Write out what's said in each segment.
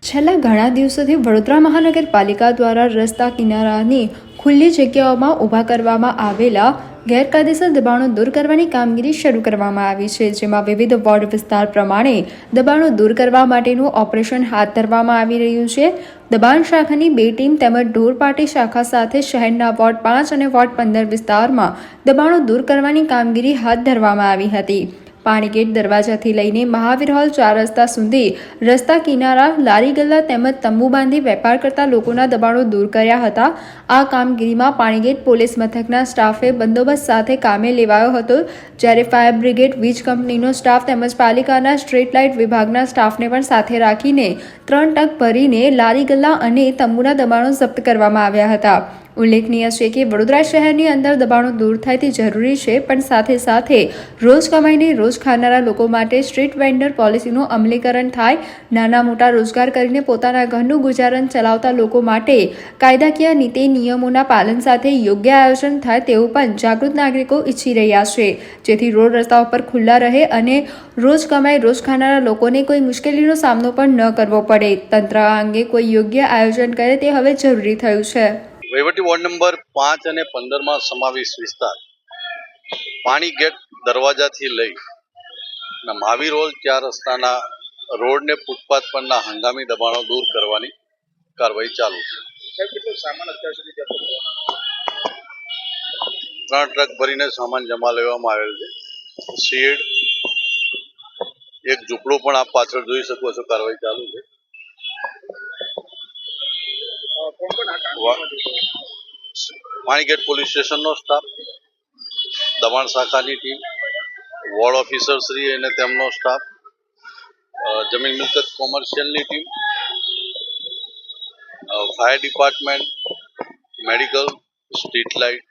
છેલ્લા ઘણા દિવસોથી વડોદરા મહાનગરપાલિકા દ્વારા રસ્તા કિનારાની ખુલ્લી જગ્યાઓમાં ઊભા કરવામાં આવેલા ગેરકાયદેસર દબાણો દૂર કરવાની કામગીરી શરૂ કરવામાં આવી છે, જેમાં વિવિધ વોર્ડ વિસ્તાર પ્રમાણે દબાણો દૂર કરવા માટેનું ઓપરેશન હાથ ધરવામાં આવી રહ્યું છે. દબાણ શાખાની 2 ટીમ તેમજ ઢોર પાટી શાખા સાથે શહેરના વોર્ડ 5 અને વોર્ડ 15 વિસ્તારમાં દબાણો દૂર કરવાની કામગીરી હાથ ધરવામાં આવી હતી. પાણીગેટ દરવાજાથી લઈને મહાવીર હોલ 4 રસ્તા સુધી રસ્તા કિનારા, લારી ગલ્લા તેમજ તંબુ બાંધી વેપાર કરતા લોકોના દબાણો દૂર કર્યા હતા. આ કામગીરીમાં પાણીગેટ પોલીસ મથકના સ્ટાફે બંદોબસ્ત સાથે કામે લેવાયો હતો, જ્યારે ફાયર બ્રિગેડ, વીજ કંપનીનો સ્ટાફ તેમજ પાલિકાના સ્ટ્રીટ લાઇટ વિભાગના સ્ટાફને પણ સાથે રાખીને 3 ટ્રક ભરીને લારી ગલ્લા અને તંબુના દબાણો જપ્ત કરવામાં આવ્યા હતા. ઉલ્લેખનીય છે કે વડોદરા શહેરની અંદર દબાણો દૂર થાય તે જરૂરી છે, પણ સાથે સાથે રોજ કમાઈને રોજ ખાનારા લોકો માટે સ્ટ્રીટ વેન્ડર પોલિસીનું અમલીકરણ થાય, નાના મોટા રોજગાર કરીને પોતાના ઘરનું ગુજારણ ચલાવતા લોકો માટે કાયદાકીય નીતિ નિયમોના પાલન સાથે યોગ્ય આયોજન થાય તેવું પણ જાગૃત નાગરિકો ઈચ્છી રહ્યા છે, જેથી રોડ રસ્તાઓ પર ખુલ્લા રહે અને રોજ કમાઈ રોજ ખાનારા લોકોને કોઈ મુશ્કેલીનો સામનો પણ ન કરવો પડે. તંત્ર આ અંગે કોઈ યોગ્ય આયોજન કરે તે હવે જરૂરી થયું છે. વહીવટી વોર્ડ નંબર 5 અને 15 માં સમાવેશ વિસ્તાર પાણીગેટ દરવાજાથી લઈ મહાવીર હોલ 4 રસ્તાના રોડ ને ફૂટપાથ પરના હંગામી દબાણો દૂર કરવાની કાર્યવાહી ચાલુ છે. કેટલો સામાન અત્યાર સુધી જપ્ત કરવામાં? 3 ટ્રક ભરીને સામાન જમા લેવામાં આવેલ છે. શેડ, એક ઝૂંપડું પણ આપ પાછળ જોઈ શકો છો. કાર્યવાહી ચાલુ છે. પાણીગેટ પોલીસ સ્ટેશનનો સ્ટાફ, દબાણ શાખાની ટીમ, વોર્ડ ઓફિસર શ્રી અને તેમનો સ્ટાફ, જમીન મિલકત કોમર્શિયલની team, fire department, medical, street light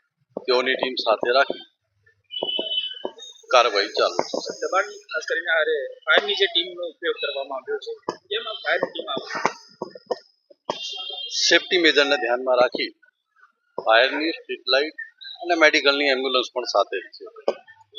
તેઓની ટીમ સાથે રાખી કાર્યવાહી ચાલુ છે. દબાણ ખાસ કરીને ફાયરની જે ટીમનો ઉપયોગ કરવામાં આવ્યો છે, જેમાં ફાયર ટીમ સેફટી મેજરને ધ્યાનમાં રાખી ફાયરની, સ્ટ્રીટ લાઇટ અને મેડિકલની એમ્બ્યુલન્સ પણ સાથે છે.